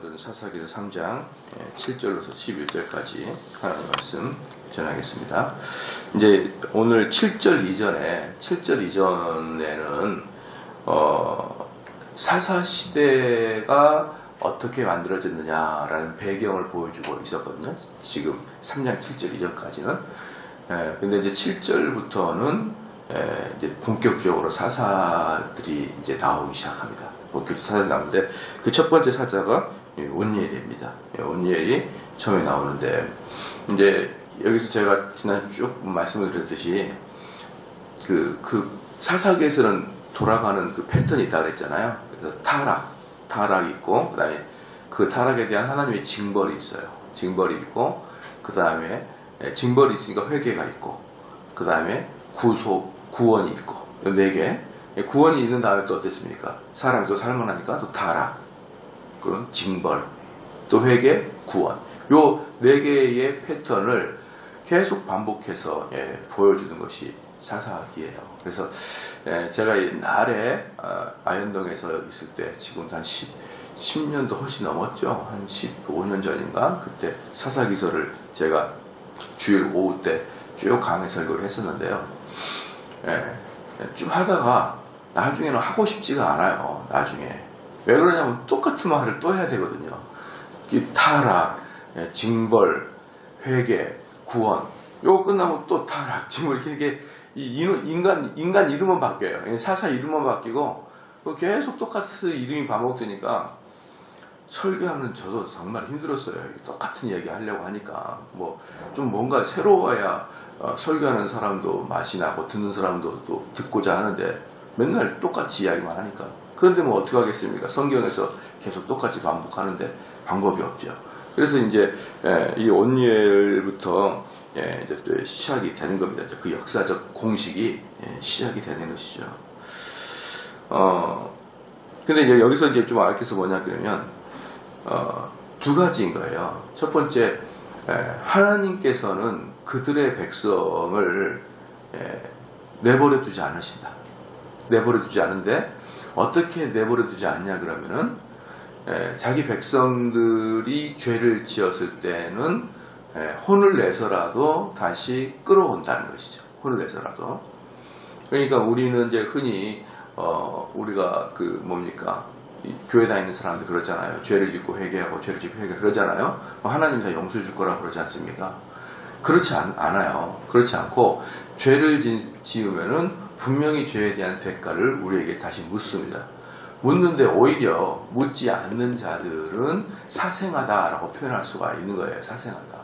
오늘은 사사기서 3장 7절로서 11절까지 하나님 말씀 전하겠습니다. 이제 오늘 7절 이전에는 사사 시대가 어떻게 만들어졌느냐라는 배경을 보여주고 있었거든요. 지금 3장 7절 이전까지는. 근데 이제 7절부터는 이제 본격적으로 사사들이 이제 나오기 시작합니다. 본격적으로 사사들이 나오는데 그 첫 번째 사자가 온니엘입니다. 온니엘이 처음에 나오는데 이제 여기서 제가 지난 쭉 말씀을 드렸듯이 그 사사기에서는 돌아가는 그 패턴이 있다 그랬잖아요. 그래서 타락이 있고, 그 다음에 그 타락에 대한 하나님의 징벌이 있어요. 징벌이 있고, 그 다음에 징벌이 있으니까 회개가 있고, 그 다음에 구원이 있고, 이 네 개. 구원이 있는 다음에 또 어땠습니까? 사람이 또 살만하니까 또 타락, 그런 징벌, 또 회개, 구원. 요 네 개의 패턴을 계속 반복해서 보여주는 것이 사사기예요. 그래서 제가 옛날에 아현동에서 있을 때, 지금도 한 10년도 훨씬 넘었죠. 한 15년 전인가? 그때 사사기서를 제가 주일 오후 때 쭉 강의 설교를 했었는데요. 쭉 하다가 나중에는 하고 싶지가 않아요. 나중에. 왜 그러냐면 똑같은 말을 또 해야 되거든요. 이 타락, 징벌, 회개, 구원. 요거 끝나면 또 타락, 징벌, 이렇게 인간 이름만 바뀌어요. 사사 이름만 바뀌고 계속 똑같은 이름이 반복되니까 설교하는 저도 정말 힘들었어요. 똑같은 이야기 하려고 하니까 좀 뭔가 새로워야 설교하는 사람도 맛이 나고 듣는 사람도 또 듣고자 하는데 맨날 똑같이 이야기만 하니까. 그런데 어떻게 하겠습니까? 성경에서 계속 똑같이 반복하는데 방법이 없죠. 그래서 이제 이 온니엘부터 이제 또 시작이 되는 겁니다. 그 역사적 공식이 시작이 되는 것이죠. 근데 이제 여기서 이제 좀 알게서 뭐냐 그러면 두 가지인 거예요. 첫 번째, 하나님께서는 그들의 백성을 내버려 두지 않으신다. 내버려 두지 않은데 어떻게 내버려 두지 않냐 그러면은 자기 백성들이 죄를 지었을 때는 혼을 내서라도 다시 끌어온다는 것이죠. 혼을 내서라도. 그러니까 우리는 이제 흔히 우리가 교회 다니는 사람들 그러잖아요. 죄를 짓고 회개하고 죄를 짓고 회개 그러잖아요. 하나님이 다 용서해 줄 거라 그러지 않습니까? 그렇지 않아요. 그렇지 않고 죄를 지으면은 분명히 죄에 대한 대가를 우리에게 다시 묻습니다. 묻는데 오히려 묻지 않는 자들은 사생하다라고 표현할 수가 있는 거예요. 사생하다.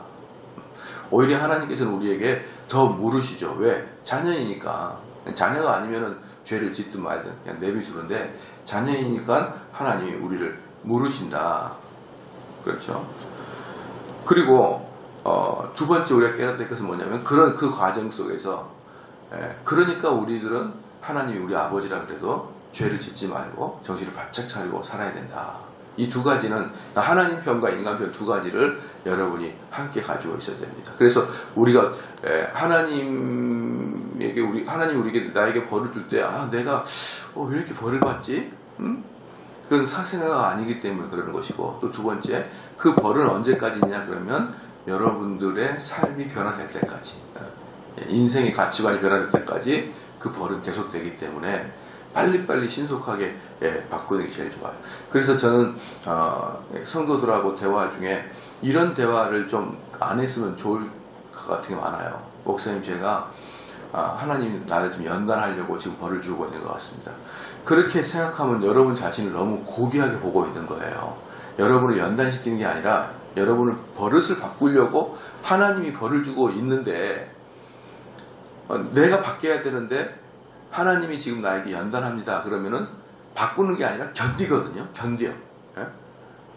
오히려 하나님께서는 우리에게 더 물으시죠. 왜? 자녀이니까. 자녀가 아니면은 죄를 짓든 말든 그냥 내비두는데 자녀이니까 하나님이 우리를 물으신다. 그렇죠? 그리고 두 번째 우리가 깨닫야 될 것은 뭐냐면 그 과정 속에서 그러니까 우리들은 하나님이 우리 아버지라 그래도 죄를 짓지 말고 정신을 바짝 차리고 살아야 된다. 이 두 가지는 하나님 편과 인간 편 두 가지를 여러분이 함께 가지고 있어야 됩니다. 그래서 우리가 하나님이 우리에게 나에게 벌을 줄 때 내가 왜 이렇게 벌을 받지? 그건 사생아가 아니기 때문에 그러는 것이고, 또 두 번째, 그 벌은 언제까지냐 그러면 여러분들의 삶이 변화될 때까지, 인생의 가치관이 변화될 때까지 그 벌은 계속되기 때문에 빨리빨리 신속하게 바꾸는 게 제일 좋아요. 그래서 저는 성도들하고 대화 중에 이런 대화를 좀 안 했으면 좋을 것 같은 게 많아요. 목사님, 제가 하나님 나를 좀 연단하려고 지금 벌을 주고 있는 것 같습니다. 그렇게 생각하면 여러분 자신을 너무 고귀하게 보고 있는 거예요. 여러분을 연단시키는 게 아니라 여러분을 버릇을 바꾸려고 하나님이 벌을 주고 있는데, 내가 바뀌어야 되는데 하나님이 지금 나에게 연단합니다. 그러면은 바꾸는 게 아니라 견디거든요. 견뎌.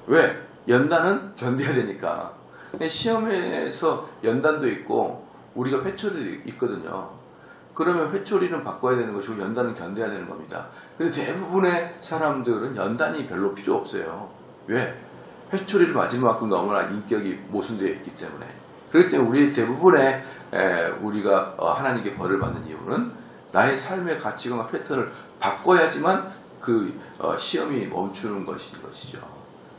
왜? 연단은 견뎌야 되니까. 시험에서 연단도 있고 우리가 회초리도 있거든요. 그러면 회초리는 바꿔야 되는 것이고 연단은 견뎌야 되는 겁니다. 근데 대부분의 사람들은 연단이 별로 필요 없어요. 왜? 회초리를 맞을 만큼 너무나 인격이 모순되어 있기 때문에. 그렇기 때문에 우리 대부분의 우리가 하나님께 벌을 받는 이유는 나의 삶의 가치관과 패턴을 바꿔야지만 그 시험이 멈추는 것이죠.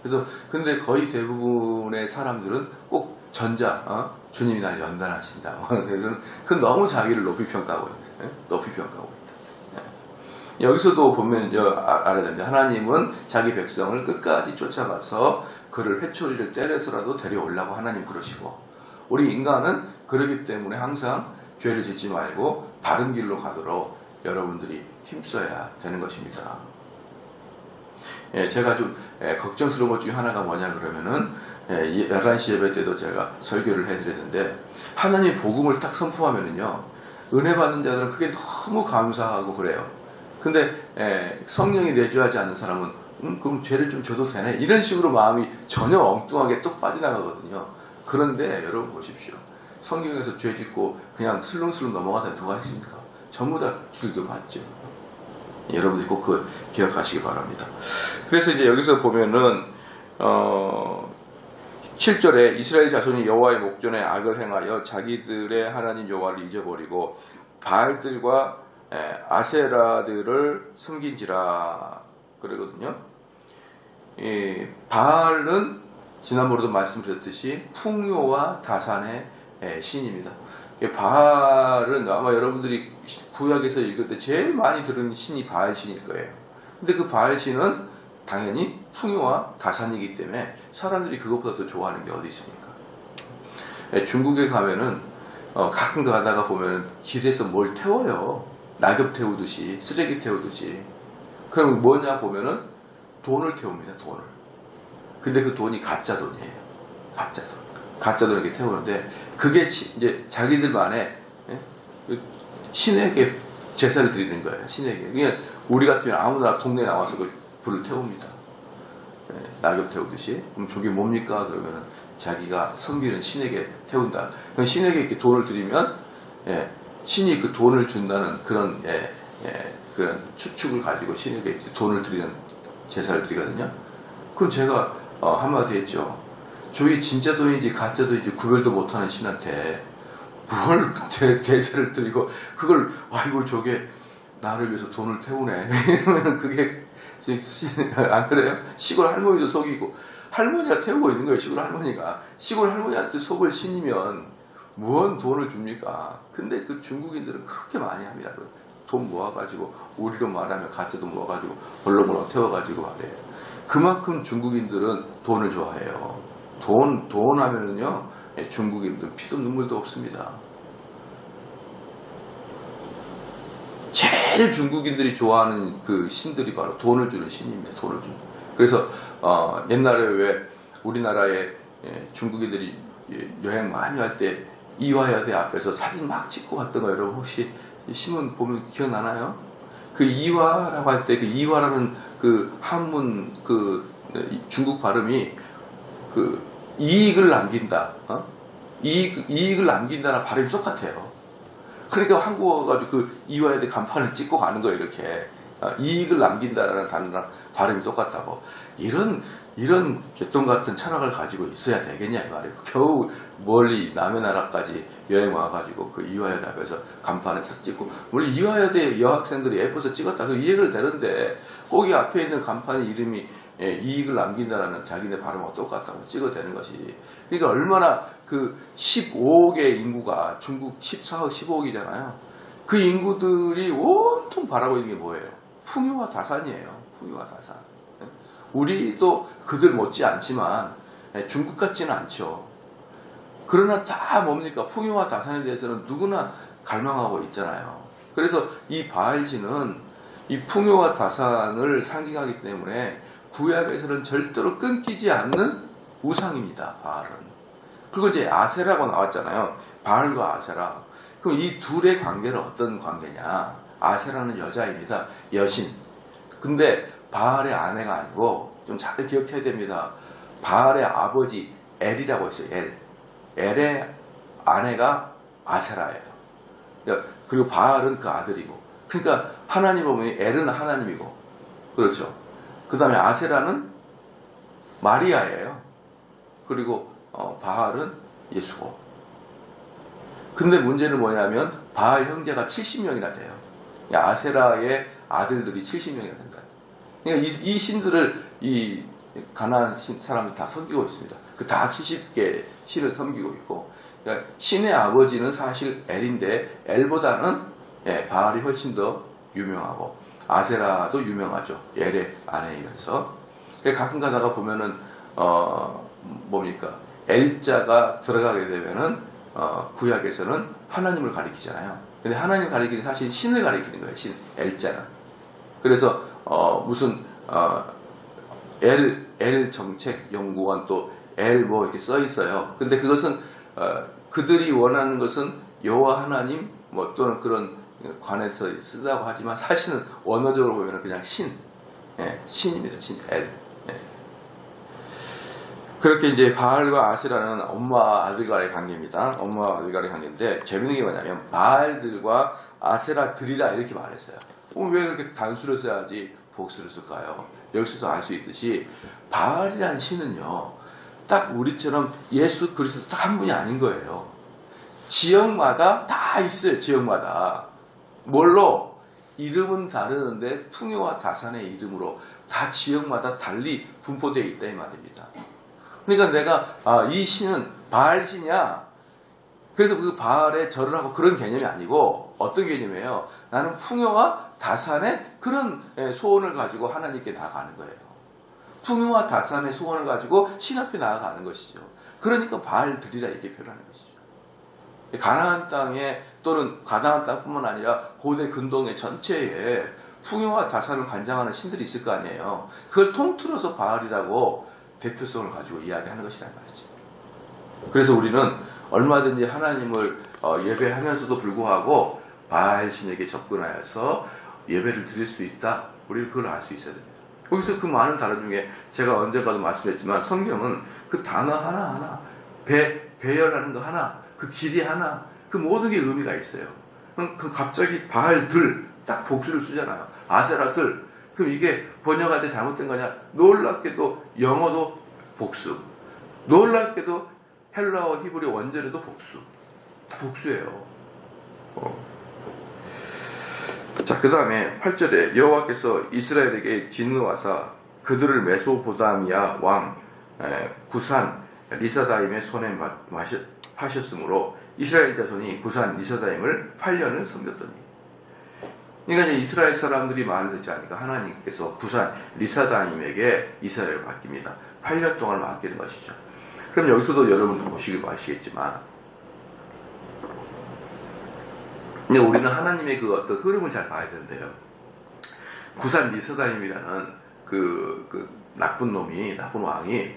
그래서 근데 거의 대부분의 사람들은 꼭 전자, 주님이 날 연단하신다. 그래서 그 너무 자기를 높이 평가하고 있어요. 높이 평가하고 있다. 여기서도 보면 알아야 됩니다. 하나님은 자기 백성을 끝까지 쫓아가서 그를 회초리를 때려서라도 데려오려고 하나님 그러시고, 우리 인간은 그러기 때문에 항상 죄를 짓지 말고 바른 길로 가도록 여러분들이 힘써야 되는 것입니다. 제가 좀 걱정스러운 것 중에 하나가 뭐냐 그러면은 11시 예배 때도 제가 설교를 해드렸는데, 하나님 복음을 딱 선포하면은요, 은혜 받은 자들은 그게 너무 감사하고 그래요. 근데 성령이 내주하지 않는 사람은 그럼 죄를 좀 줘도 되네, 이런 식으로 마음이 전혀 엉뚱하게 또 빠져나가거든요. 그런데 여러분 보십시오. 성경에서 죄 짓고 그냥 슬렁슬렁 넘어가서 누가 했습니까? 전부 다 길도 받죠. 여러분들이 꼭 그걸 기억하시기 바랍니다. 그래서 이제 여기서 보면은 7절에 이스라엘 자손이 여호와의 목전에 악을 행하여 자기들의 하나님 여호와를 잊어버리고 바알들과 아세라들을 섬긴지라 그러거든요. 바알은 지난번에도 말씀드렸듯이 풍요와 다산의 신입니다. 바알은 아마 여러분들이 구약에서 읽을 때 제일 많이 들은 신이 바알 신일 거예요. 근데 그 바알 신은 당연히 풍요와 다산이기 때문에 사람들이 그것보다 더 좋아하는 게 어디 있습니까? 중국에 가면은 가끔 가다가 보면은 길에서 뭘 태워요. 낙엽 태우듯이, 쓰레기 태우듯이. 그럼 뭐냐 보면은 돈을 태웁니다. 돈을. 근데 그 돈이 가짜 돈이에요. 가짜 돈. 가짜 돈 이렇게 태우는데, 그게 이제 자기들만의 신에게 제사를 드리는 거예요. 신에게. 그냥 우리 같으면 아무나 동네에 나와서 그 불을 태웁니다. 낙엽 태우듯이. 그럼 저게 뭡니까? 그러면은 자기가 섬기는 신에게 태운다. 그럼 신에게 이렇게 돈을 드리면 신이 그 돈을 준다는 그런 그런 추측을 가지고 신에게 돈을 드리는 제사를 드리거든요. 그럼 제가 한마디 했죠. 저게 진짜 돈인지 가짜 돈인지 구별도 못하는 신한테 뭘 제사를 드리고 그걸 아이고 저게 나를 위해서 돈을 태우네. 이러면 그게 안 그래요? 시골 할머니도 속이고, 할머니가 태우고 있는 거예요. 시골 할머니가. 시골 할머니한테 속을 신이면 무언 돈을 줍니까? 근데 그 중국인들은 그렇게 많이 합니다. 돈 모아가지고, 우리로 말하면 가짜 돈 모아가지고 벌렁벌렁 태워가지고 말해요. 그만큼 중국인들은 돈을 좋아해요. 돈 하면은요, 중국인들 피도 눈물도 없습니다. 제일 중국인들이 좋아하는 그 신들이 바로 돈을 주는 신입니다. 돈을 주는. 그래서 옛날에 왜 우리나라에 중국인들이 여행 많이 할 때 이화여대 앞에서 사진 막 찍고 갔던 거 여러분 혹시 신문 보면 기억나나요? 그 이화라고 할 때 그 이화라는 그 한문 그 중국 발음이 그 이익을 남긴다, 이익을 남긴다는 발음이 똑같아요. 그러니까 한국어 가지고 그 이화여대 간판을 찍고 가는 거예요. 이렇게 이익을 남긴다라는 단어랑 발음이 똑같다고. 이런 개똥 같은 철학을 가지고 있어야 되겠냐 이 말이에요. 겨우 멀리 남의 나라까지 여행 와가지고 그 이화여대 앞에서 간판에서 찍고, 물론 이화여대 여학생들이 예뻐서 찍었다 그 이해를 되는데, 거기 앞에 있는 간판의 이름이 이익을 남긴다라는 자기네 발음하고 똑같다고 찍어대는 것이, 그러니까 얼마나 그 15억의 인구가 중국 14억 15억이잖아요. 그 인구들이 온통 바라고 있는 게 뭐예요? 풍요와 다산이에요. 풍요와 다산. 우리도 그들 못지 않지만 중국 같지는 않죠. 그러나 다 뭡니까? 풍요와 다산에 대해서는 누구나 갈망하고 있잖아요. 그래서 이 바알신은 이 풍요와 다산을 상징하기 때문에 구약에서는 절대로 끊기지 않는 우상입니다. 바알은. 그리고 이제 아세라고 나왔잖아요. 바알과 아세라. 그럼 이 둘의 관계는 어떤 관계냐? 아세라는 여자입니다. 여신. 근데 바알의 아내가 아니고, 좀 잘 기억해야 됩니다. 바알의 아버지 엘이라고 있어요. 엘의 아내가 아세라예요. 그리고 바알은 그 아들이고. 그러니까 하나님 보면 엘은 하나님이고, 그렇죠. 그 다음에 아세라는 마리아예요. 그리고 바알은 예수고. 근데 문제는 뭐냐면 바알 형제가 70명이나 돼요. 아세라의 아들들이 70명이나 된다. 그러니까 이 신들을 이 가나안 사람들 다 섬기고 있습니다. 그 다 70개 신을 섬기고 있고, 그러니까 신의 아버지는 사실 엘인데 엘보다는 바알이 훨씬 더 유명하고 아세라도 유명하죠. 엘의 아내이면서. 가끔 가다가 보면은 뭡니까? 엘자가 들어가게 되면은 구약에서는 하나님을 가리키잖아요. 근데 하나님을 가리키는 사실 신을 가리키는 거예요. 신 엘자는. 그래서 무슨 엘 정책 연구원 또 엘 뭐 이렇게 써 있어요. 근데 그것은 그들이 원하는 것은 여호와 하나님 뭐 또는 그런 관해서 쓰다고 하지만 사실은 원어적으로 보면 그냥 신입니다. 신 엘. 그렇게 이제 바알과 아세라는 엄마와 아들과의 관계입니다. 엄마와 아들과의 관계인데 재밌는 게 뭐냐면 바알들과 아세라들이라 이렇게 말했어요. 왜 그렇게 단수를 써야지 복수를 쓸까요? 여기서도 알 수 있듯이 바알이란 신은요, 딱 우리처럼 예수 그리스도 딱 한 분이 아닌 거예요. 지역마다 다 있어요. 지역마다. 뭘로? 이름은 다르는데 풍요와 다산의 이름으로 다 지역마다 달리 분포되어 있다 이 말입니다. 그러니까 내가 이 신은 바알 신이야. 그래서 그 바알에 절을 하고 그런 개념이 아니고 어떤 개념이에요? 나는 풍요와 다산의 그런 소원을 가지고 하나님께 나아가는 거예요. 풍요와 다산의 소원을 가지고 신 앞에 나아가는 것이죠. 그러니까 바알들이라 이렇게 표현하는 것이죠. 가나안 땅에 또는 가나안 땅뿐만 아니라 고대 근동의 전체에 풍요와 다산을 관장하는 신들이 있을 거 아니에요. 그걸 통틀어서 바알이라고 대표성을 가지고 이야기하는 것이란 말이죠. 그래서 우리는 얼마든지 하나님을 예배하면서도 불구하고 바알 신에게 접근하여서 예배를 드릴 수 있다. 우리는 그걸 알 수 있어야 됩니다. 거기서 그 많은 단어 중에 제가 언젠가도 말씀했지만 성경은 그 단어 하나하나 배열하는 거 하나 그 길이 하나 그 모든 게 의미가 있어요. 그 갑자기 바알들 딱 복수를 쓰잖아요. 아세라들. 그럼 이게 번역할 때 잘못된 거냐? 놀랍게도 영어도 복수, 놀랍게도 헬라어 히브리 원절에도 복수. 다 복수예요. 자, 그 다음에 8절에 여호와께서 이스라엘에게 진노하사 그들을 메소포다미아 왕 구산 리사다임의 손에 파셨으므로 이스라엘 자손이 구산 리사다임을 8년을 섬겼더니. 그러니까 이제 이스라엘 사람들이 말을 듣지 않으니까 하나님께서 구산 리사다임에게 이스라엘을 맡깁니다. 8년 동안 맡기는 것이죠. 그럼 여기서도 여러분도 보시기도 아시겠지만, 근데 우리는 하나님의 그 어떤 흐름을 잘 봐야 되는데요. 구산 리사다임이라는 그 나쁜 왕이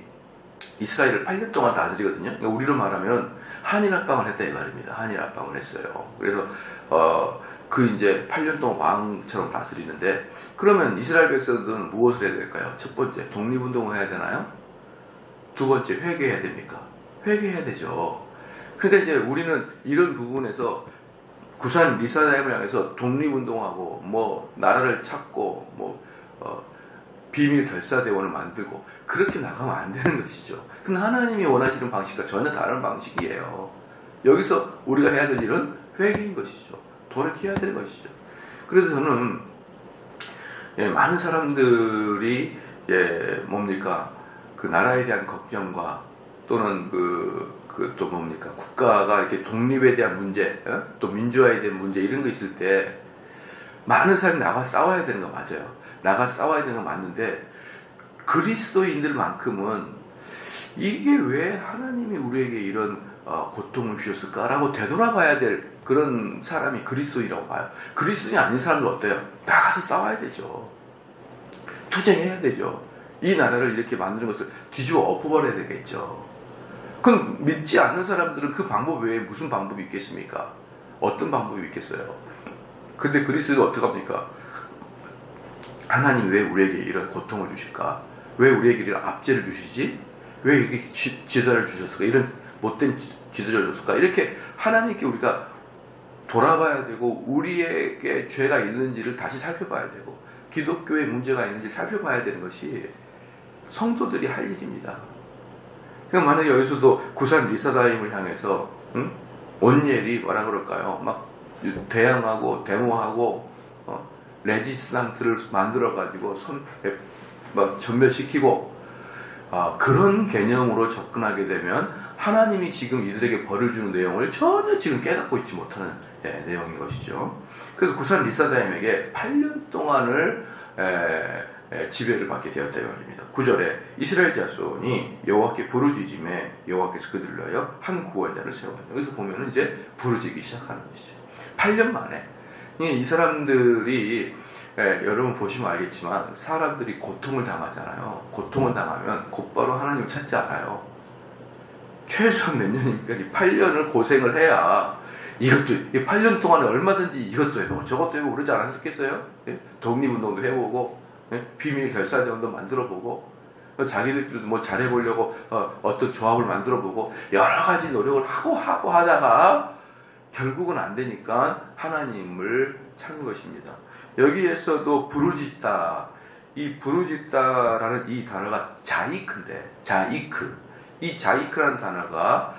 이스라엘을 8년 동안 다스리거든요. 그러니까 우리로 말하면 한일합방을 했다 이 말입니다. 한일합방을 했어요. 그래서 그 이제 8년 동안 왕처럼 다스리는데, 그러면 이스라엘 백성들은 무엇을 해야 될까요? 첫 번째, 독립운동을 해야 되나요? 두 번째, 회개해야 됩니까? 회개해야 되죠. 그러니까 이제 우리는 이런 부분에서 구산 리사다임을 향해서 독립운동하고 뭐 나라를 찾고 뭐 비밀 결사대원을 만들고 그렇게 나가면 안 되는 것이죠. 근데 하나님이 원하시는 방식과 전혀 다른 방식이에요. 여기서 우리가 해야 될 일은 회개인 것이죠. 돌이켜야 되는 것이죠. 그래서 저는 많은 사람들이 뭡니까 그 나라에 대한 걱정과 또는 또 뭡니까 국가가 이렇게 독립에 대한 문제, 또 민주화에 대한 문제 이런 거 있을 때 많은 사람이 나가 싸워야 되는 거 맞아요. 나가 싸워야 되는 거 맞는데 그리스도인들만큼은 이게 왜 하나님이 우리에게 이런 고통을 주셨을까라고 되돌아봐야 될 그런 사람이 그리스도인이라고 봐요. 그리스도인이 아닌 사람들 어때요? 나가서 싸워야 되죠. 투쟁해야 되죠. 이 나라를 이렇게 만드는 것을 뒤집어 엎어버려야 되겠죠. 그럼 믿지 않는 사람들은 그 방법 외에 무슨 방법이 있겠습니까? 어떤 방법이 있겠어요? 근데 그리스도는 어떻게 합니까? 하나님 왜 우리에게 이런 고통을 주실까? 왜 우리에게 이런 압제를 주시지? 왜 이렇게 지도를 주셨을까? 이런 못된 지도를 줬을까? 이렇게 하나님께 우리가 돌아봐야 되고 우리에게 죄가 있는지를 다시 살펴봐야 되고 기독교에 문제가 있는지 살펴봐야 되는 것이 성도들이 할 일입니다. 그럼 만약에 여기서도 구산 리사다임을 향해서 온니엘이 뭐라 그럴까요? 막 대항하고 데모하고 레지스탕트를 만들어 가지고 막 전멸시키고 그런 개념으로 접근하게 되면 하나님이 지금 이들에게 벌을 주는 내용을 전혀 지금 깨닫고 있지 못하는 내용인 것이죠. 그래서 구산 리사다임에게 8년 동안을 지배를 받게 되었다 이 말입니다. 9절에 이스라엘 자손이 여호와께 부르짖음에 여호와께서 그들을 위하여 한 구원자를 세웠다. 여기서 보면은 이제 부르짖기 시작하는 것이죠. 8년 만에 이 사람들이 여러분 보시면 알겠지만 사람들이 고통을 당하잖아요. 고통을 당하면 곧바로 하나님을 찾지 않아요. 최소한 몇 년입니까? 8년을 고생을 해야 이것도 8년 동안에 얼마든지 이것도 해보고 저것도 해보고 그러지 않았겠어요? 독립운동도 해보고 비밀 결사대원도 만들어보고 자기들끼리도 뭐 잘해보려고 어떤 조합을 만들어보고 여러 가지 노력을 하고 하다가 결국은 안 되니까 하나님을 찾는 것입니다. 여기에서도 부르짖다, 이 부르짖다라는 이 단어가 자이크인데, 이 자이크라는 단어가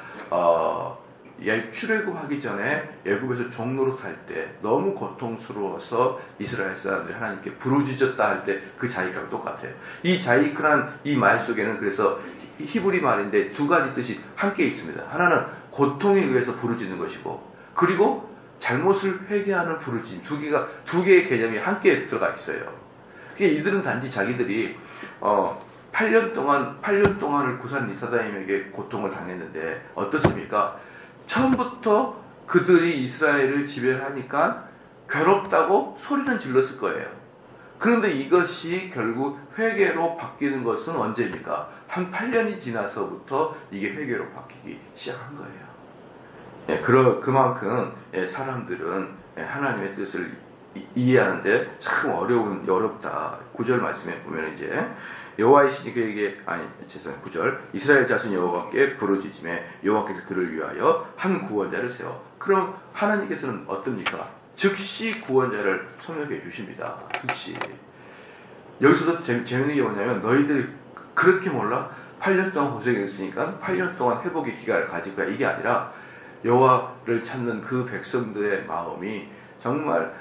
출애굽하기 전에 애굽에서 종로로 탈 때 너무 고통스러워서 이스라엘 사람들이 하나님께 부르짖었다 할 때 그 자이크랑 똑같아요. 이 자이크란 이 말 속에는 그래서 히브리 말인데 두 가지 뜻이 함께 있습니다. 하나는 고통에 의해서 부르짖는 것이고, 그리고 잘못을 회개하는 부르짖음, 두 개의 개념이 함께 들어가 있어요. 이들은 단지 자기들이 8년 동안을 구산 리사다임에게 고통을 당했는데 어떻습니까? 처음부터 그들이 이스라엘을 지배를 하니까 괴롭다고 소리는 질렀을 거예요. 그런데 이것이 결국 회개로 바뀌는 것은 언제입니까? 한 8년이 지나서부터 이게 회개로 바뀌기 시작한 거예요. 그만큼 사람들은 하나님의 뜻을 이해하는데 참 어렵다. 9절 말씀에 보면 이제 여호와이시니 그에게 9절 이스라엘 자손 여호와께 부르짖음에 여호와께서 그를 위하여 한 구원자를 세워. 그럼 하나님께서는 어떻습니까? 즉시 구원자를 선택해 주십니다. 즉시. 여기서도 재밌는 게 뭐냐면 너희들이 그렇게 몰라? 8년 동안 고생했으니까 8년 동안 회복의 기간을 가질 거야. 이게 아니라 여호와를 찾는 그 백성들의 마음이 정말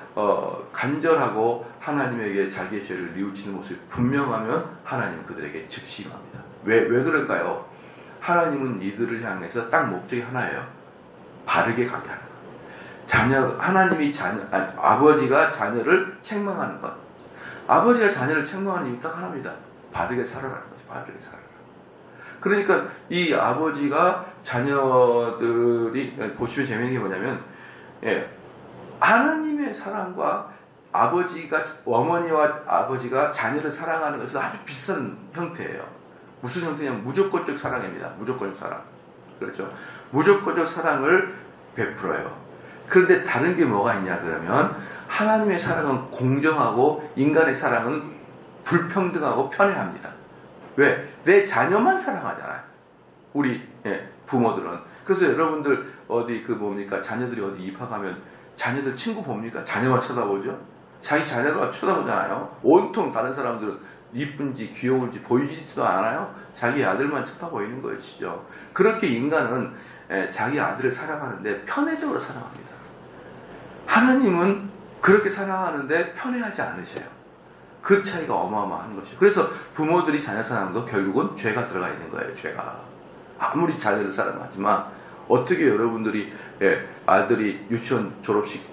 간절하고 하나님에게 자기의 죄를 뉘우치는 모습이 분명하면 하나님은 그들에게 즉시 임합니다. 왜 그럴까요? 하나님은 이들을 향해서 딱 목적이 하나예요. 바르게 가게 하는 것. 아버지가 자녀를 책망하는 것. 아버지가 자녀를 책망하는 이유 딱 하나입니다. 바르게 살아라는 거죠. 바르게 살아라. 그러니까 이 아버지가 자녀들이 보시면 재미있는 게 뭐냐면 하나님의 사랑과 어머니와 아버지가 자녀를 사랑하는 것은 아주 비슷한 형태예요. 무슨 형태냐면 무조건적 사랑입니다. 무조건적 사랑. 그렇죠. 무조건적 사랑을 베풀어요. 그런데 다른 게 뭐가 있냐 그러면 하나님의 사랑은 공정하고 인간의 사랑은 불평등하고 편애합니다. 왜? 내 자녀만 사랑하잖아요. 우리 부모들은. 그래서 여러분들 자녀들이 어디 입학하면 자녀들 친구 봅니까? 자녀만 쳐다보죠? 자기 자녀만 쳐다보잖아요. 온통 다른 사람들은 이쁜지 귀여운지 보이지도 않아요. 자기 아들만 쳐다보이는 거예요. 진짜. 그렇게 인간은 자기 아들을 사랑하는데 편애적으로 사랑합니다. 하나님은 그렇게 사랑하는데 편애하지 않으셔요. 그 차이가 어마어마한 것이죠. 그래서 부모들이 자녀 사랑도 결국은 죄가 들어가 있는 거예요. 죄가. 아무리 자녀를 사랑하지만 어떻게 여러분들이 아들이 유치원 졸업식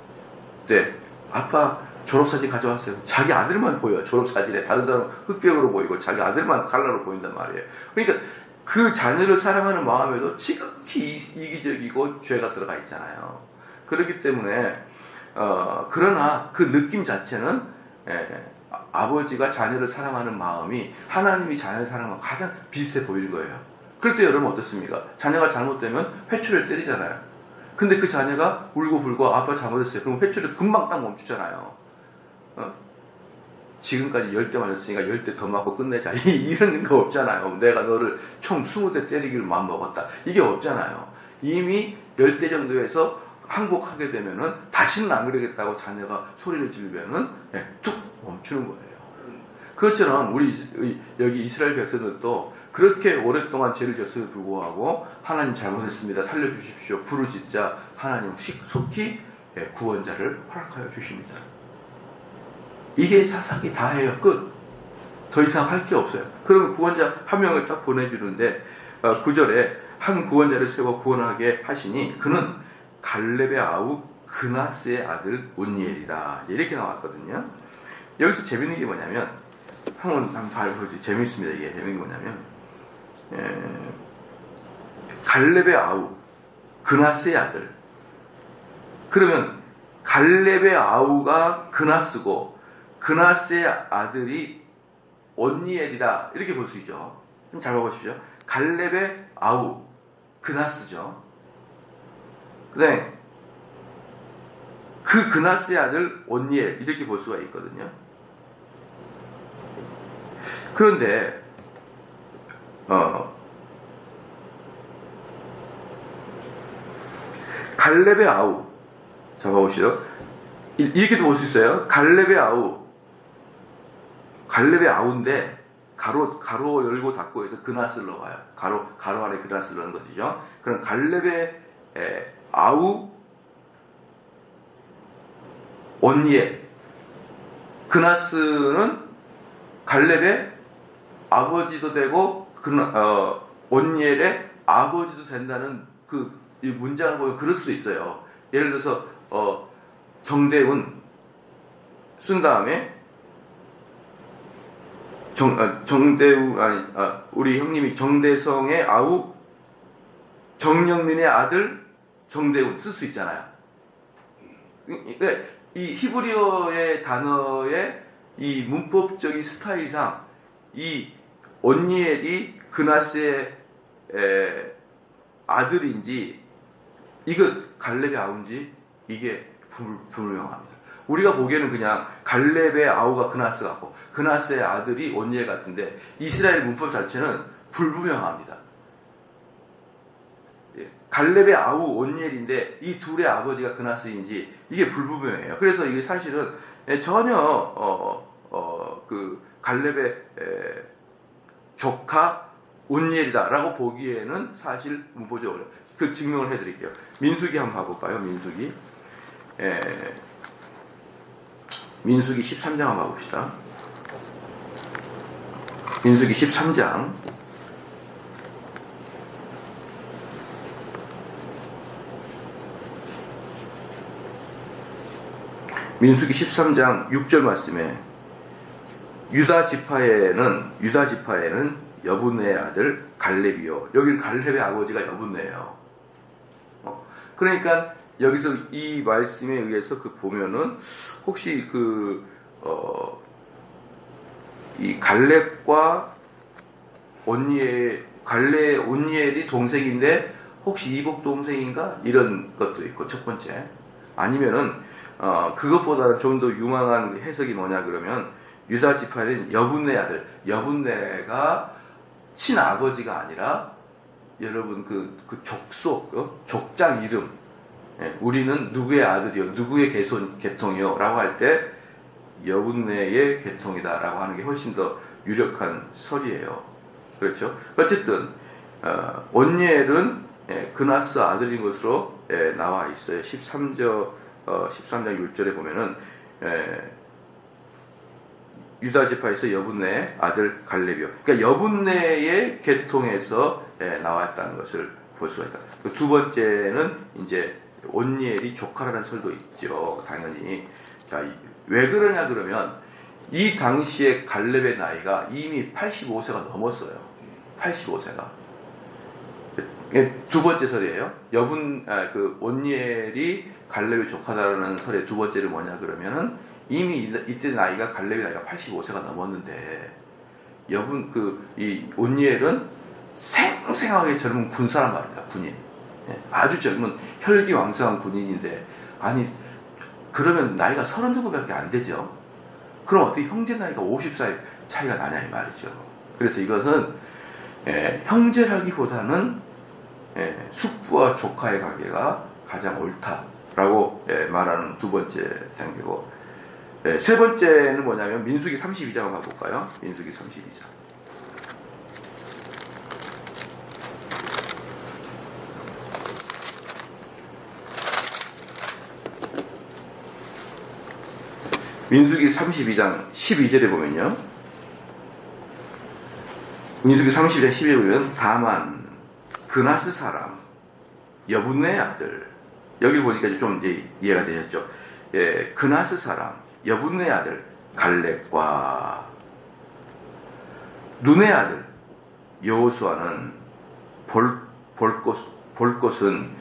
때 아빠 졸업사진 가져왔어요. 자기 아들만 보여요. 졸업사진에. 다른 사람은 흑백으로 보이고 자기 아들만 컬러로 보인단 말이에요. 그러니까 그 자녀를 사랑하는 마음에도 지극히 이기적이고 죄가 들어가 있잖아요. 그렇기 때문에 그러나 그 느낌 자체는 아버지가 자녀를 사랑하는 마음이 하나님이 자녀를 사랑하는 가장 비슷해 보이는 거예요. 그럴 때 여러분 어떻습니까? 자녀가 잘못되면 회초리를 때리잖아요. 근데 그 자녀가 울고 불고 아빠 잘못했어요. 그럼 회초리 금방 딱 멈추잖아요. 지금까지 10대 맞았으니까 10대 더 맞고 끝내자. 이런 거 없잖아요. 내가 너를 총 20대 때리기를 마음먹었다. 이게 없잖아요. 이미 10대 정도에서 항복하게 되면은 다시는 안 그러겠다고 자녀가 소리를 지르면은 툭 멈추는 거예요. 그것처럼 우리 여기 이스라엘 백성들도 그렇게 오랫동안 죄를 졌음에도 불구하고 하나님 잘못했습니다. 살려주십시오. 부르짖자 하나님 속히 구원자를 허락하여 주십니다. 이게 사사기 다예요. 끝. 더 이상 할 게 없어요. 그러면 구원자 한 명을 딱 보내주는데 9절에 한 구원자를 세워 구원하게 하시니 그는 갈렙의 아우 그나스의 아들 온니엘이다. 이렇게 나왔거든요. 여기서 재밌는 게 뭐냐면 한번 봐보세요. 재밌습니다. 이게 재밌는 게 뭐냐면 갈렙의 아우 그나스의 아들. 그러면 갈렙의 아우가 그나스고 그나스의 아들이 온니엘이다. 이렇게 볼 수 있죠. 잘 봐보십시오. 갈렙의 아우 그나스죠. 그 다음에 그 그나스의 아들 온니엘 이렇게 볼 수가 있거든요. 그런데 갈렙의 아우 잡아보시죠. 이렇게도 볼 수 있어요. 갈렙의 아우인데 가로 열고 닫고 해서 그나스를 넣어요. 가로 안에 그나스를 넣는 것이죠. 그럼 갈렙의 아우 온니엘 그나스는 갈렙의 아버지도 되고 온니엘의 아버지도 된다는 이 문장을 보면 그럴 수도 있어요. 예를 들어서 정대운 쓴 다음에 우리 형님이 정대성의 아우 정영민의 아들 정대운 쓸 수 있잖아요. 이 히브리어의 단어의 이 문법적인 스타일상 이 온니엘이 그나스의 아들인지 이거 갈렙의 아우인지 이게 불명합니다. 우리가 보기에는 그냥 갈렙의 아우가 그나스 같고 그나스의 아들이 온니엘 같은데 이스라엘 문법 자체는 불분명합니다. 갈렙의 아우 온니엘인데 이 둘의 아버지가 그나스인지 이게 불분명해요. 그래서 이게 사실은 전혀 그 갈렙의 조카 온니엘이다라고 보기에는 사실 문법적으로 그 증명을 해드릴게요. 민수기 한번 봐볼까요? 민수기 13장 한번 봐봅시다. 민수기 13장 민수기 13장 6절 말씀에 유다 지파에는 여분네의 아들 갈렙이요. 여기는 갈렙의 아버지가 여분네예요. 그러니까 여기서 이 말씀에 의해서 보면은 혹시 이 갈렙과 온니엘이 동생인데 혹시 이복 동생인가 이런 것도 있고 첫 번째 아니면은 그것보다는 좀 더 유망한 해석이 뭐냐 그러면 유다 지파에는 여분네 아들 여분네가 친아버지가 아니라 여러분 그 족속 족장 이름 우리는 누구의 아들이요 누구의 계통이요 라고 할 때 여분네의 계통이다 라고 하는 게 훨씬 더 유력한 설이에요. 그렇죠? 어쨌든 온니엘은 그나스 아들인 것으로 나와 있어요. 13장 6절에 보면은 유다 지파에서 여분네의 아들 갈렙이요. 그러니까 여분네의 계통에서 나왔다는 것을 볼 수가 있다. 두 번째는 이제 온니엘이 조카라는 설도 있죠. 당연히. 자, 왜 그러냐 그러면 이 당시에 갈렙의 나이가 이미 85세가 넘었어요. 85세가. 두 번째 설이에요. 온니엘이 갈렙의 조카다라는 설의 두 번째는 뭐냐 그러면은 이미 이때 나이가 갈렙의 나이가 85세가 넘었는데 이 온니엘은 생생하게 젊은 군사란 말입니다. 군인. 아주 젊은 혈기왕성한 군인인데 아니 그러면 나이가 30 정도밖에 안 되죠. 그럼 어떻게 형제 나이가 50살 차이가 나냐 이 말이죠. 그래서 이것은 형제라기보다는 숙부와 조카의 관계가 가장 옳다라고 말하는 두 번째 생기고 세 번째는 뭐냐면 민수기 32장을 봐볼까요? 민수기 32장. 민수기 32장 12절에 보면요. 민수기 30장 10에 보면 다만 그나스 사람 여분네 아들, 여기 보니까 좀 이제 이해가 되셨죠? 예, 그나스 사람 여분네 아들 갈렙과 눈의 아들 여호수아는 볼 것은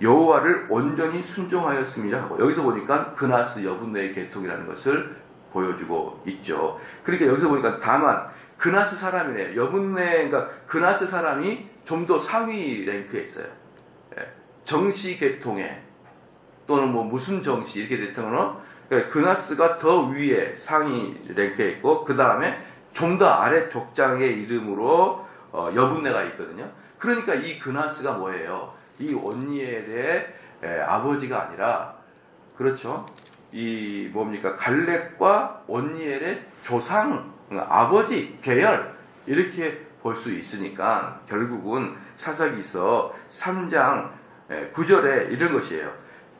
여호와를 온전히 순종하였습니다 하고, 여기서 보니까 그나스 여분네의 계통이라는 것을 보여주고 있죠. 그러니까 여기서 보니까 다만 그나스 사람이네요. 여분네, 그러니까 그나스 사람이 좀 더 상위 랭크에 있어요. 예, 정씨 계통에, 또는 뭐 무슨 정씨 이렇게 됐던 거는 그나스가 더 위에 상위 랭크에 있고, 그 다음에 좀 더 아래 족장의 이름으로 여분네가 있거든요. 그러니까 이 그나스가 뭐예요? 이 온니엘의 아버지가 아니라, 그렇죠? 이 뭡니까? 갈렙과 온니엘의 조상, 아버지 계열, 이렇게 볼 수 있으니까 결국은 사사기서 3장 9절에 이런 것이에요.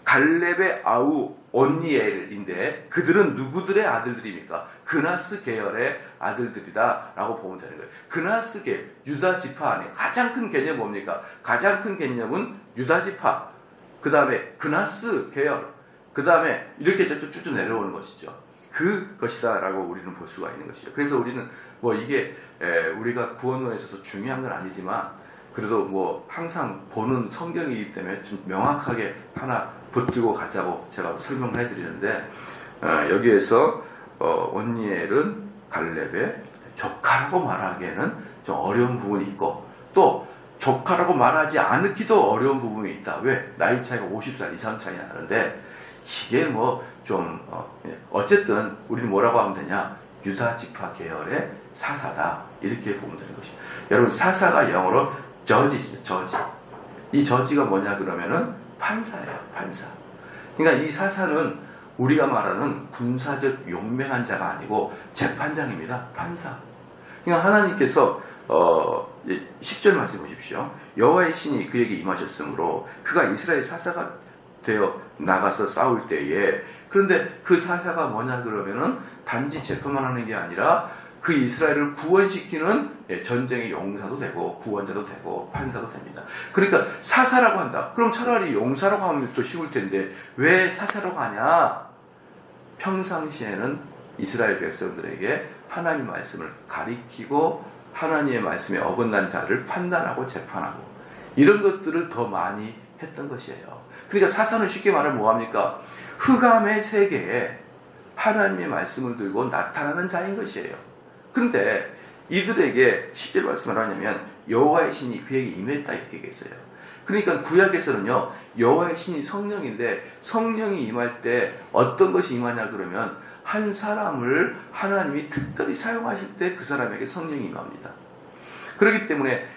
갈렙의 아우 온니엘인데 그들은 누구들의 아들들입니까? 그나스 계열의 아들들이다 라고 보면 되는 거예요. 그나스 계열, 유다 지파 안에 가장 큰 개념은 뭡니까? 가장 큰 개념은 유다 지파, 그 다음에 그나스 계열, 그 다음에 이렇게 쭉 내려오는 것이죠. 그것이다 라고 우리는 볼 수가 있는 것이죠. 그래서 우리는 뭐 이게 우리가 구원론에 있어서 중요한 건 아니지만, 그래도 뭐 항상 보는 성경이기 때문에 좀 명확하게 하나 붙들고 가자고 제가 설명을 해드리는데, 여기에서 온니엘은 갈렙의 조카라고 말하기에는 좀 어려운 부분이 있고, 또 조카라고 말하지 않기도 어려운 부분이 있다. 왜? 나이 차이가 50살 이상 차이 나는데, 이게 뭐 좀 어쨌든 우리는 뭐라고 하면 되냐? 유다 지파 계열의 사사다, 이렇게 보면 되는 것이죠. 여러분, 사사가 영어로 저지죠. 저지. 이 저지가 뭐냐 그러면은 판사예요. 판사. 그러니까 이 사사는 우리가 말하는 군사적 용맹한 자가 아니고 재판장입니다. 판사. 그러니까 하나님께서 10절 말씀 보십시오. 여호와의 신이 그에게 임하셨으므로 그가 이스라엘 사사가 되어 나가서 싸울 때에, 그런데 그 사사가 뭐냐 그러면은 단지 재판만 하는 게 아니라 그 이스라엘을 구원시키는 전쟁의 용사도 되고 구원자도 되고 판사도 됩니다. 그러니까 사사라고 한다. 그럼 차라리 용사라고 하면 또 쉬울 텐데 왜 사사라고 하냐? 평상시에는 이스라엘 백성들에게 하나님 말씀을 가리키고 하나님의 말씀에 어긋난 자를 판단하고 재판하고 이런 것들을 더 많이 했던 것이에요. 그러니까 사사는 쉽게 말하면 뭐합니까? 흑암의 세계에 하나님의 말씀을 들고 나타나는 자인 것이에요. 그런데 이들에게 10절 말씀을 하냐면 여호와의 신이 그에게 임했다, 이렇게 얘기했어요. 그러니까 구약에서는요, 여호와의 신이 성령인데 성령이 임할 때 어떤 것이 임하냐 그러면 한 사람을 하나님이 특별히 사용하실 때 그 사람에게 성령이 임합니다. 그렇기 때문에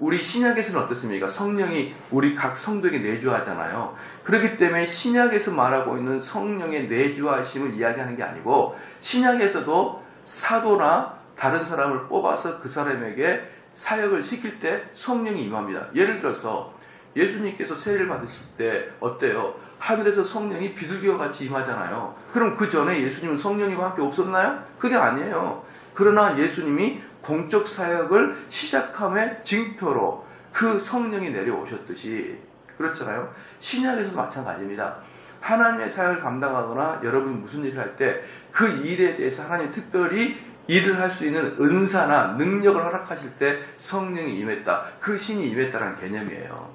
우리 신약에서는 어떻습니까? 성령이 우리 각 성도에게 내주하잖아요. 그렇기 때문에 신약에서 말하고 있는 성령의 내주하심을 이야기하는 게 아니고, 신약에서도 사도나 다른 사람을 뽑아서 그 사람에게 사역을 시킬 때 성령이 임합니다. 예를 들어서 예수님께서 세례를 받으실 때 어때요? 하늘에서 성령이 비둘기와 같이 임하잖아요. 그럼 그 전에 예수님은 성령님과 함께 없었나요? 그게 아니에요. 그러나 예수님이 공적 사역을 시작함의 징표로 그 성령이 내려오셨듯이, 그렇잖아요. 신약에서도 마찬가지입니다. 하나님의 사역을 감당하거나 여러분이 무슨 일을 할 때 그 일에 대해서 하나님이 특별히 일을 할 수 있는 은사나 능력을 허락하실 때 성령이 임했다, 그 신이 임했다는 개념이에요.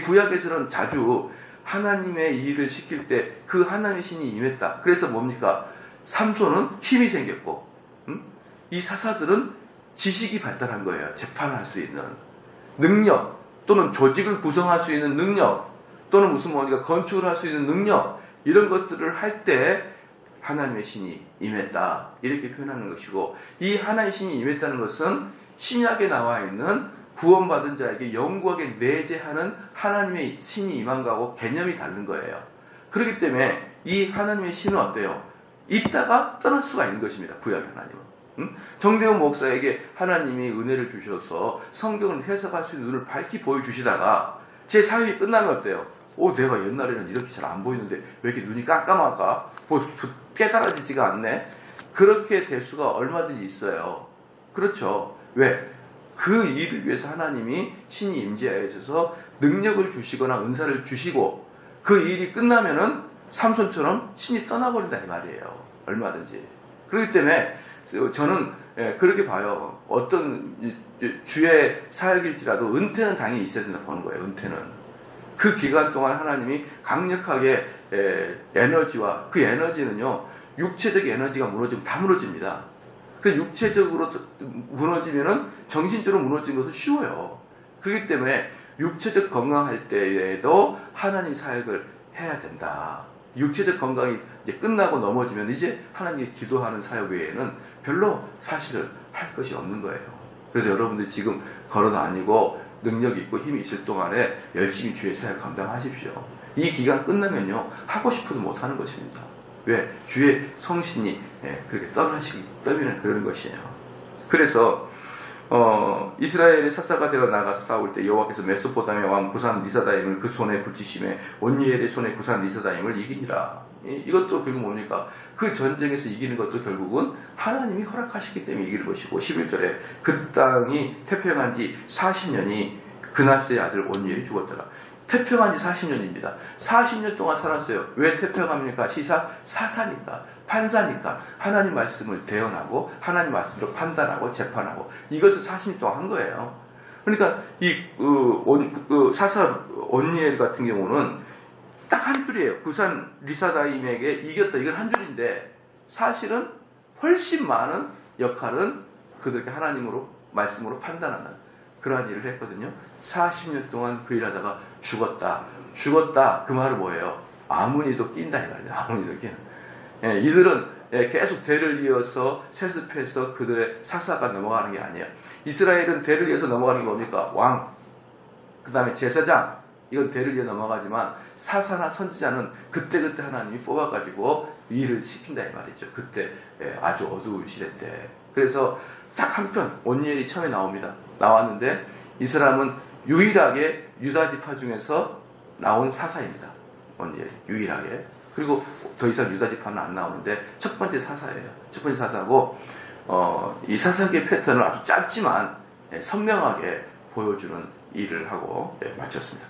구약에서는 자주 하나님의 일을 시킬 때 그 하나님의 신이 임했다. 그래서 뭡니까? 삼손은 힘이 생겼고, 이 사사들은 지식이 발달한 거예요. 재판할 수 있는 능력, 또는 조직을 구성할 수 있는 능력, 또는 무슨 뭐니까 건축을 할 수 있는 능력, 이런 것들을 할 때 하나님의 신이 임했다, 이렇게 표현하는 것이고, 이 하나님의 신이 임했다는 것은 신약에 나와 있는 구원받은 자에게 영구하게 내재하는 하나님의 신이 임한 거하고 개념이 다른 거예요. 그렇기 때문에 이 하나님의 신은 어때요? 있다가 떠날 수가 있는 것입니다. 구약의 하나님은. 정대훈 목사에게 하나님이 은혜를 주셔서 성경을 해석할 수 있는 눈을 밝히 보여주시다가 제 사역이 끝나면 어때요? 내가 옛날에는 이렇게 잘 안 보이는데 왜 이렇게 눈이 깜깜할까? 깨달아지지가 않네? 그렇게 될 수가 얼마든지 있어요. 그렇죠. 왜? 그 일을 위해서 하나님이 신이 임재하여 있어서 능력을 주시거나 은사를 주시고 그 일이 끝나면은 삼손처럼 신이 떠나버린다 이 말이에요. 얼마든지. 그렇기 때문에 저는 그렇게 봐요. 어떤 주의 사역일지라도 은퇴는 당연히 있어야 된다 보는 거예요. 은퇴는. 그 기간 동안 하나님이 강력하게 에너지와 그 에너지는요. 육체적 에너지가 무너지면 다 무너집니다. 그래서 육체적으로 무너지면은 정신적으로 무너지는 것은 쉬워요. 그렇기 때문에 육체적 건강할 때에도 하나님 사역을 해야 된다. 육체적 건강이 이제 끝나고 넘어지면 이제 하나님께 기도하는 사역 외에는 별로 사실은 할 것이 없는 거예요. 그래서 여러분들이 지금 걸어 다니고 능력이 있고 힘이 있을 동안에 열심히 주의 사역 감당하십시오. 이 기간 끝나면요. 하고 싶어도 못하는 것입니다. 왜? 주의 성신이 그렇게 떠미는 그런 것이에요. 그래서 이스라엘의 사사가 되어 나가서 싸울 때 여호와께서 메소포타미아 왕 구산 리사다임을 그 손에 붙이심에 온니엘의 손에 구산 리사다임을 이기니라. 이것도 결국 뭡니까? 그 전쟁에서 이기는 것도 결국은 하나님이 허락하셨기 때문에 이기는 것이고 11절에 그 땅이 태평한 지 40년이 그나스의 아들 온니엘이 죽었더라. 태평한 지 40년입니다. 40년 동안 살았어요. 왜 태평합니까? 사사니까, 판사니까 하나님 말씀을 대언하고 하나님 말씀으로 판단하고 재판하고 이것을 40년 동안 한 거예요. 그러니까 이 사사 온니엘 같은 경우는 딱 한 줄이에요. 구산 리사다임에게 이겼다. 이건 한 줄인데 사실은 훨씬 많은 역할은 그들에게 하나님으로 말씀으로 판단하는 그러한 일을 했거든요. 40년 동안 그 일하다가 죽었다. 그 말은 뭐예요? 아무니도 낀다 이 말이에요. 아무니도 끼는. 이들은 계속 대를 이어서 세습해서 그들의 사사가 넘어가는 게 아니에요. 이스라엘은 대를 이어서 넘어가는 게 뭡니까? 왕, 그 다음에 제사장, 이건 대를 이어 넘어가지만 사사나 선지자는 그때그때 하나님이 뽑아가지고 일을 시킨다 이 말이죠. 그때 아주 어두운 시대 때. 그래서 딱 한편 온니엘이 처음에 나왔는데 이 사람은 유일하게 유다 지파 중에서 나온 사사입니다. 온니엘이 유일하게. 그리고 더 이상 유다 지파는 안 나오는데 첫 번째 사사예요. 첫 번째 사사고 이 사사기의 패턴을 아주 짧지만 선명하게 보여주는 일을 하고 마쳤습니다.